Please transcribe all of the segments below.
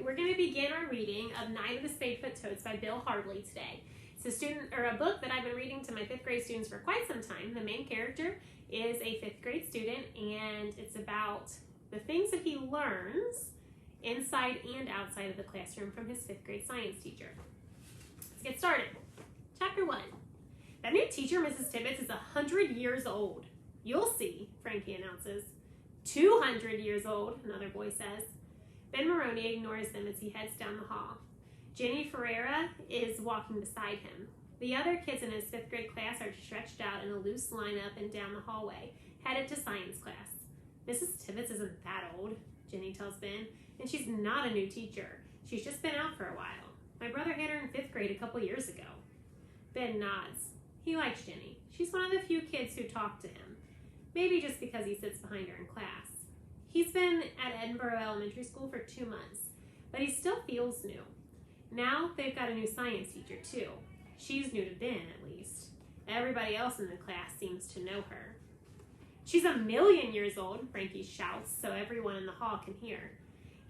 we're going to begin our reading of Night of the Spadefoot Toads by Bill Hardley today. It's a book that I've been reading to my 5th grade students for quite some time. The main character is a 5th grade student, and it's about the things that he learns inside and outside of the classroom from his 5th grade science teacher. Let's get started. Chapter 1. That new teacher, Mrs. Tibbetts, is 100 years old. You'll see, Frankie announces. 200 years old, another boy says. Ben Maroney ignores them as he heads down the hall. Jenny Ferreira is walking beside him. The other kids in his 5th grade class are stretched out in a loose line up and down the hallway, headed to science class. Mrs. Tibbetts isn't that old, Jenny tells Ben, and she's not a new teacher. She's just been out for a while. My brother had her in 5th grade a couple years ago. Ben nods. He likes Jenny. She's one of the few kids who talk to him. Maybe just because he sits behind her in class. He's been at Edinburgh Elementary School for 2 months, but he still feels new. Now they've got a new science teacher too. She's new to Ben, at least. Everybody else in the class seems to know her. She's 1,000,000 years old, Frankie shouts so everyone in the hall can hear.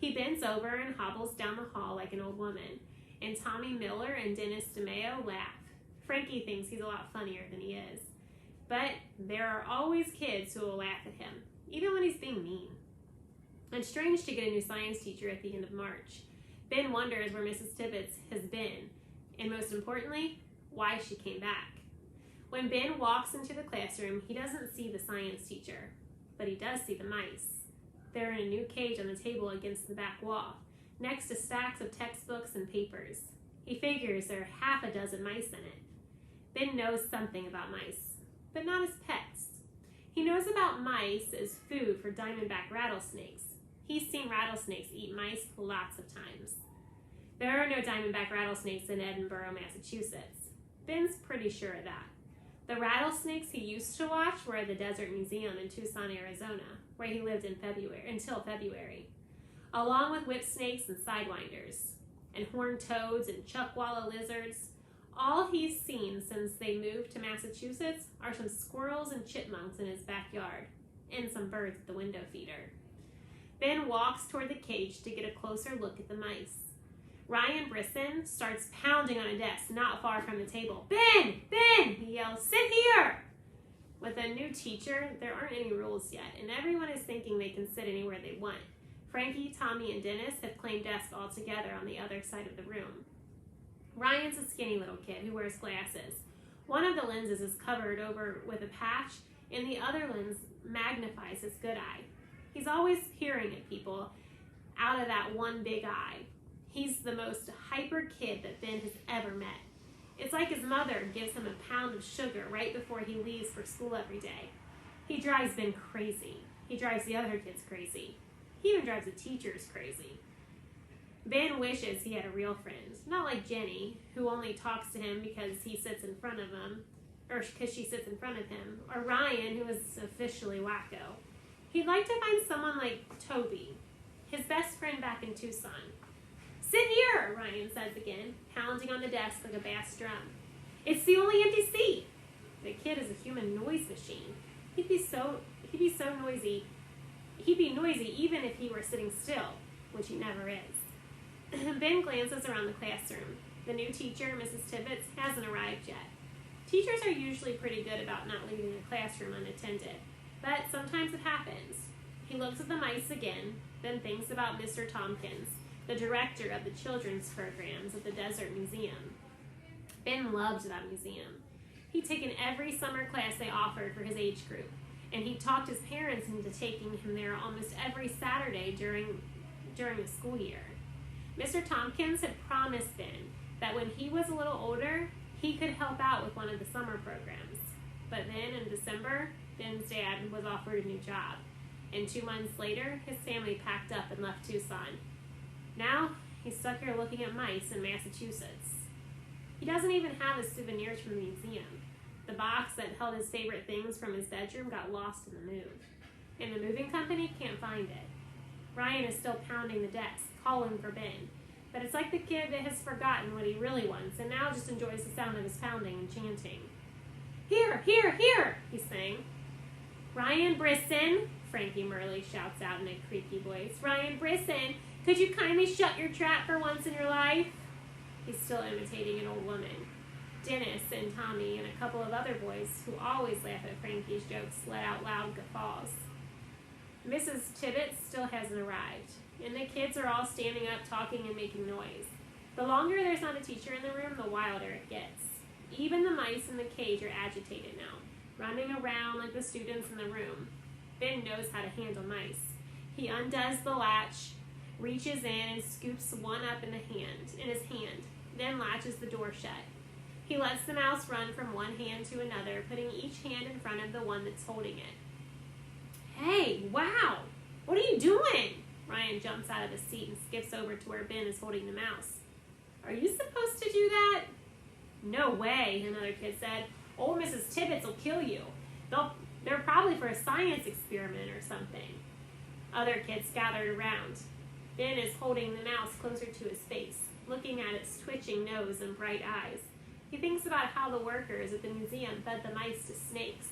He bends over and hobbles down the hall like an old woman, and Tommy Miller and Dennis DeMeo laugh. Frankie thinks he's a lot funnier than he is. But there are always kids who will laugh at him, even when he's being mean. It's strange to get a new science teacher at the end of March. Ben wonders where Mrs. Tibbetts has been, and most importantly, why she came back. When Ben walks into the classroom, he doesn't see the science teacher, but he does see the mice. They're in a new cage on the table against the back wall, next to stacks of textbooks and papers. He figures there are half a dozen mice in it. Ben knows something about mice, but not as pets. He knows about mice as food for diamondback rattlesnakes. He's seen rattlesnakes eat mice lots of times. There are no diamondback rattlesnakes in Edinburgh, Massachusetts. Ben's pretty sure of that. The rattlesnakes he used to watch were at the Desert Museum in Tucson, Arizona, where he lived until February, along with whip snakes and sidewinders, and horned toads and chuckwalla lizards. All he's seen since they moved to Massachusetts are some squirrels and chipmunks in his backyard, and some birds at the window feeder. Ben walks toward the cage to get a closer look at the mice. Ryan Brisson starts pounding on a desk not far from the table. Ben! Ben! He yells, sit here! With a new teacher, there aren't any rules yet, and everyone is thinking they can sit anywhere they want. Frankie, Tommy, and Dennis have claimed desks all together on the other side of the room. Ryan's a skinny little kid who wears glasses. One of the lenses is covered over with a patch, and the other lens magnifies his good eye. He's always peering at people out of that one big eye. He's the most hyper kid that Ben has ever met. It's like his mother gives him a pound of sugar right before he leaves for school every day. He drives Ben crazy. He drives the other kids crazy. He even drives the teachers crazy. Ben wishes he had a real friend, not like Jenny, who only talks to him because he sits in front of him, or because she sits in front of him, or Ryan, who is officially wacko. He'd like to find someone like Toby, his best friend back in Tucson. Sit here, Ryan says again, pounding on the desk like a bass drum. It's the only empty seat. The kid is a human noise machine. He'd be noisy. He'd be noisy even if he were sitting still, which he never is. Ben glances around the classroom. The new teacher, Mrs. Tibbetts, hasn't arrived yet. Teachers are usually pretty good about not leaving a classroom unattended, but sometimes it happens. He looks at the mice again, then thinks about Mr. Tompkins, the director of the children's programs at the Desert Museum. Ben loved that museum. He'd taken every summer class they offered for his age group, and he talked his parents into taking him there almost every Saturday during the school year. Mr. Tompkins had promised Ben that when he was a little older, he could help out with one of the summer programs. But then in December, Ben's dad was offered a new job, and 2 months later, his family packed up and left Tucson. Now, he's stuck here looking at mice in Massachusetts. He doesn't even have his souvenirs from the museum. The box that held his favorite things from his bedroom got lost in the move, and the moving company can't find it. Ryan is still pounding the desk, calling for Ben, but it's like the kid that has forgotten what he really wants and now just enjoys the sound of his pounding and chanting. Here, here, here, he's saying. Ryan Brisson, Frankie Murley shouts out in a creaky voice. Ryan Brisson, Could you kindly shut your trap for once in your life? He's still imitating an old woman. Dennis and Tommy and a couple of other boys who always laugh at Frankie's jokes let out loud guffaws. Mrs. Tibbetts still hasn't arrived, and the kids are all standing up talking and making noise. The longer there's not a teacher in the room, the wilder it gets. Even the mice in the cage are agitated now, running around like the students in the room. Ben knows how to handle mice. He undoes the latch, reaches in and scoops one up in his hand, then latches the door shut. He lets the mouse run from one hand to another, putting each hand in front of the one that's holding it. Hey, wow! What are you doing? Ryan jumps out of his seat and skips over to where Ben is holding the mouse. Are you supposed to do that? No way, another kid said. Old Mrs. Tibbetts will kill you. They're probably for a science experiment or something. Other kids gathered around. Ben is holding the mouse closer to his face, looking at its twitching nose and bright eyes. He thinks about how the workers at the museum fed the mice to snakes.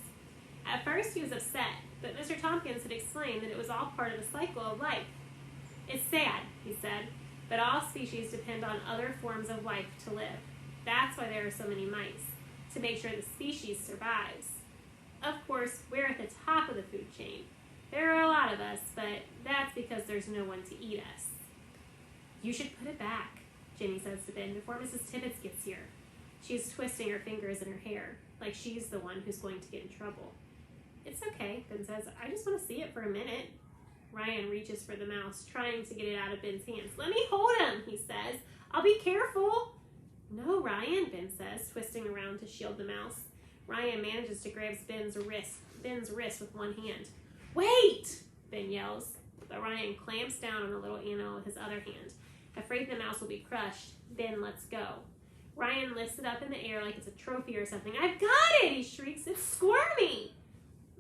At first he was upset, but Mr. Tompkins had explained that it was all part of the cycle of life. It's sad, he said, but all species depend on other forms of life to live. That's why there are so many mice, to make sure the species survives. Of course, we're at the top of the food chain. There are a lot of us, but that's because there's no one to eat us. You should put it back, Jenny says to Ben, before Mrs. Tibbetts gets here. She's twisting her fingers in her hair, like she's the one who's going to get in trouble. It's okay, Ben says. I just want to see it for a minute. Ryan reaches for the mouse, trying to get it out of Ben's hands. Let me hold him, he says. I'll be careful. No, Ryan, Ben says, twisting around to shield the mouse. Ryan manages to grab Ben's wrist with one hand. Wait, Ben yells, but Ryan clamps down on the little animal with his other hand. Afraid the mouse will be crushed, Ben lets go. Ryan lifts it up in the air like it's a trophy or something. I've got it, he shrieks. It's squirmy.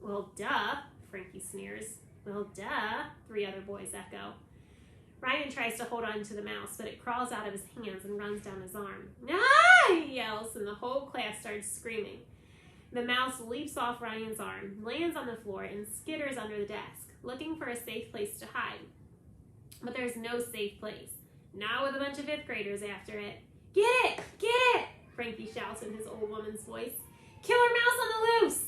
Well, duh, Frankie sneers. Well, duh, three other boys echo. Ryan tries to hold on to the mouse, but it crawls out of his hands and runs down his arm. Ah, he yells, and the whole class starts screaming. The mouse leaps off Ryan's arm, lands on the floor, and skitters under the desk, looking for a safe place to hide. But there's no safe place, not with a bunch of fifth graders after it. Get it! Get it! Frankie shouts in his old woman's voice. Killer mouse on the loose!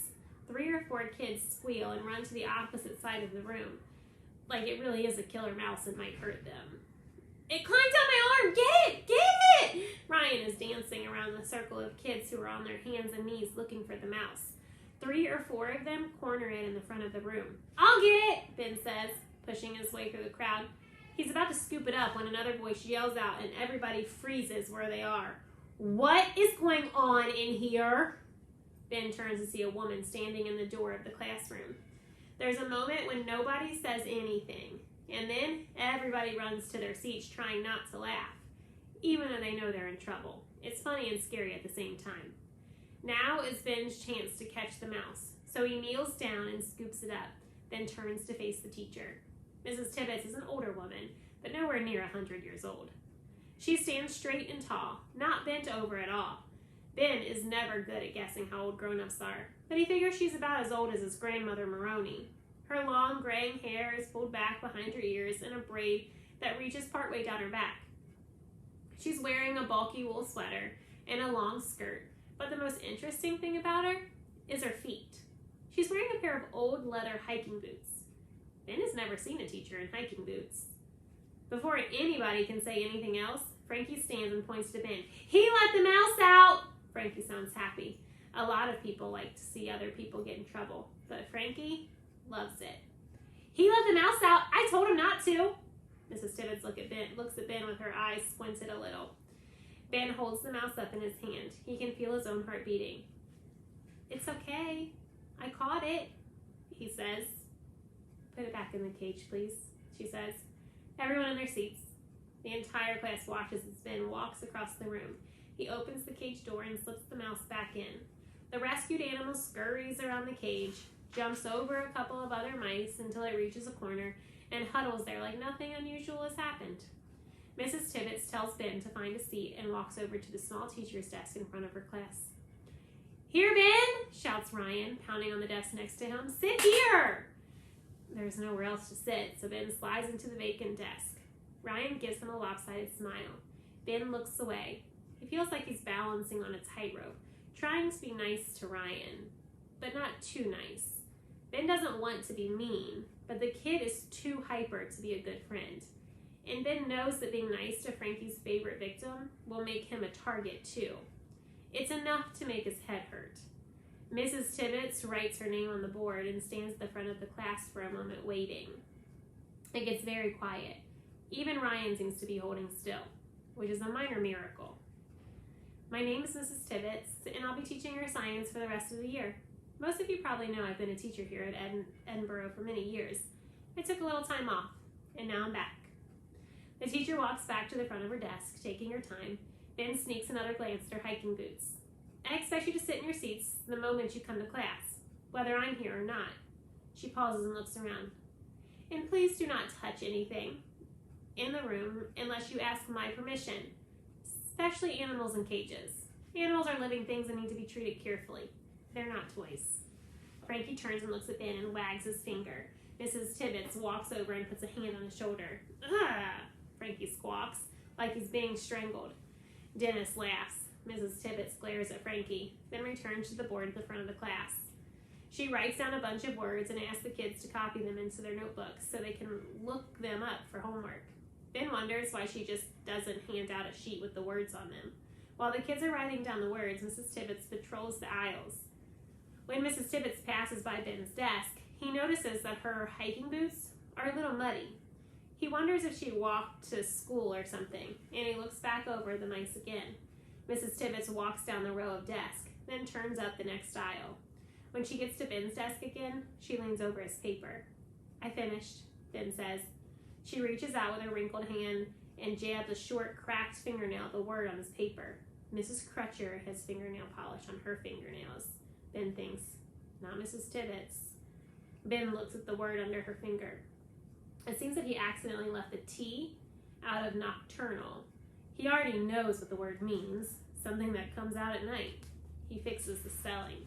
3 or 4 kids squeal and run to the opposite side of the room, like it really is a killer mouse and might hurt them. It climbed down my arm! Get it! Get it! Ryan is dancing around the circle of kids who are on their hands and knees looking for the mouse. 3 or 4 of them corner it in the front of the room. I'll get it, Ben says, pushing his way through the crowd. He's about to scoop it up when another voice yells out and everybody freezes where they are. What is going on in here? Ben turns to see a woman standing in the door of the classroom. There's a moment when nobody says anything, and then everybody runs to their seats trying not to laugh, even though they know they're in trouble. It's funny and scary at the same time. Now is Ben's chance to catch the mouse, so he kneels down and scoops it up, then turns to face the teacher. Mrs. Tibbetts is an older woman, but nowhere near 100 years old. She stands straight and tall, not bent over at all. Ben is never good at guessing how old grown-ups are, but he figures she's about as old as his grandmother Maroney. Her long graying hair is pulled back behind her ears in a braid that reaches partway down her back. She's wearing a bulky wool sweater and a long skirt, but the most interesting thing about her is her feet. She's wearing a pair of old leather hiking boots. Ben has never seen a teacher in hiking boots. Before anybody can say anything else, Frankie stands and points to Ben. He let the mouse out! Frankie sounds happy. A lot of people like to see other people get in trouble, but Frankie loves it. He let the mouse out. I told him not to. Mrs. Tibbetts looks at Ben with her eyes squinted a little. Ben holds the mouse up in his hand. He can feel his own heart beating. It's okay. I caught it, he says. Put it back in the cage, please, she says. Everyone in their seats. The entire class watches as Ben walks across the room. He opens the cage door and slips the mouse back in. The rescued animal scurries around the cage, jumps over a couple of other mice until it reaches a corner, and huddles there like nothing unusual has happened. Mrs. Tibbetts tells Ben to find a seat and walks over to the small teacher's desk in front of her class. Here, Ben, shouts Ryan, pounding on the desk next to him. Sit here! There's nowhere else to sit, so Ben slides into the vacant desk. Ryan gives him a lopsided smile. Ben looks away. He feels like he's balancing on a tightrope, trying to be nice to Ryan, but not too nice. Ben doesn't want to be mean, but the kid is too hyper to be a good friend. And Ben knows that being nice to Frankie's favorite victim will make him a target too. It's enough to make his head hurt. Mrs. Tibbetts writes her name on the board and stands at the front of the class for a moment waiting. It gets very quiet. Even Ryan seems to be holding still, which is a minor miracle. My name is Mrs. Tibbetts, and I'll be teaching your science for the rest of the year. Most of you probably know I've been a teacher here at Edinburgh for many years. I took a little time off, and now I'm back. The teacher walks back to the front of her desk, taking her time, then sneaks another glance at her hiking boots. I expect you to sit in your seats the moment you come to class, whether I'm here or not. She pauses and looks around. And please do not touch anything in the room unless you ask my permission, especially animals in cages. Animals are living things and need to be treated carefully. They're not toys. Frankie turns and looks at Ben and wags his finger. Mrs. Tibbetts walks over and puts a hand on his shoulder. Ah! Frankie squawks, like he's being strangled. Dennis laughs. Mrs. Tibbetts glares at Frankie, then returns to the board at the front of the class. She writes down a bunch of words and asks the kids to copy them into their notebooks so they can look them up for homework. Ben wonders why she just doesn't hand out a sheet with the words on them. While the kids are writing down the words, Mrs. Tibbetts patrols the aisles. When Mrs. Tibbetts passes by Ben's desk, he notices that her hiking boots are a little muddy. He wonders if she walked to school or something, and he looks back over the mice again. Mrs. Tibbetts walks down the row of desks, then turns up the next aisle. When she gets to Ben's desk again, she leans over his paper. I finished, Ben says. She reaches out with her wrinkled hand and jabs a short, cracked fingernail at the word on his paper. Mrs. Crutcher has fingernail polish on her fingernails. Ben thinks, not Mrs. Tibbetts. Ben looks at the word under her finger. It seems that he accidentally left the T out of nocturnal. He already knows what the word means, something that comes out at night. He fixes the spelling.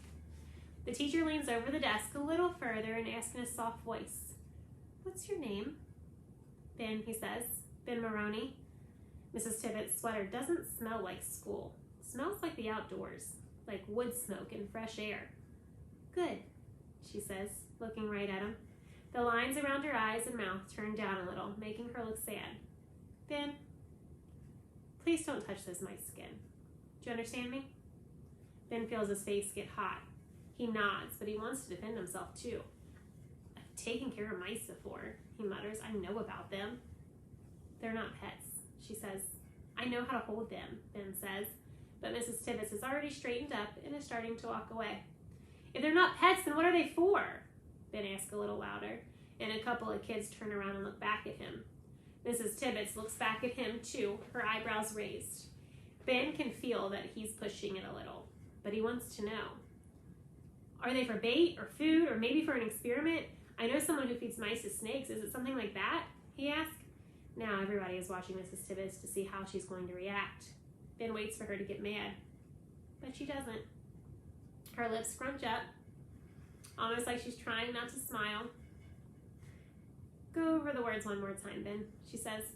The teacher leans over the desk a little further and asks in a soft voice, "What's your name?" "Ben," he says. "Ben Maroney." Mrs. Tibbetts' sweater doesn't smell like school. It smells like the outdoors, like wood smoke and fresh air. "Good," she says, looking right at him. The lines around her eyes and mouth turn down a little, making her look sad. "Ben, please don't touch those mice again. Do you understand me?" Ben feels his face get hot. He nods, but he wants to defend himself too. "I've taken care of mice before," he mutters. "I know about them." "They're not pets," she says. "I know how to hold them," Ben says. But Mrs. Tibbetts has already straightened up and is starting to walk away. "If they're not pets, then what are they for?" Ben asks a little louder, and a couple of kids turn around and look back at him. Mrs. Tibbetts looks back at him too, her eyebrows raised. Ben can feel that he's pushing it a little, but he wants to know. "Are they for bait or food or maybe for an experiment? I know someone who feeds mice to snakes. Is it something like that?" he asks. Now everybody is watching Mrs. Tibbetts to see how she's going to react. Ben waits for her to get mad, but she doesn't. Her lips scrunch up, almost like she's trying not to smile. "Go over the words one more time, Ben," she says.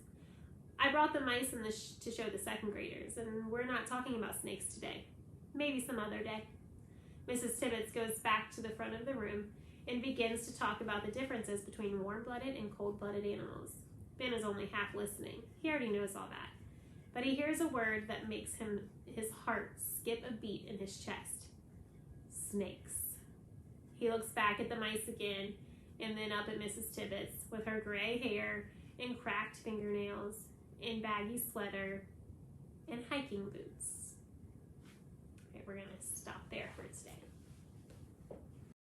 "I brought the mice in to show the second graders, and we're not talking about snakes today. Maybe some other day." Mrs. Tibbetts goes back to the front of the room and begins to talk about the differences between warm-blooded and cold-blooded animals. Ben is only half listening. He already knows all that. But he hears a word that makes his heart skip a beat in his chest. Snakes. He looks back at the mice again and then up at Mrs. Tibbetts with her gray hair and cracked fingernails and baggy sweater and hiking boots. Okay, we're going to stop there for today.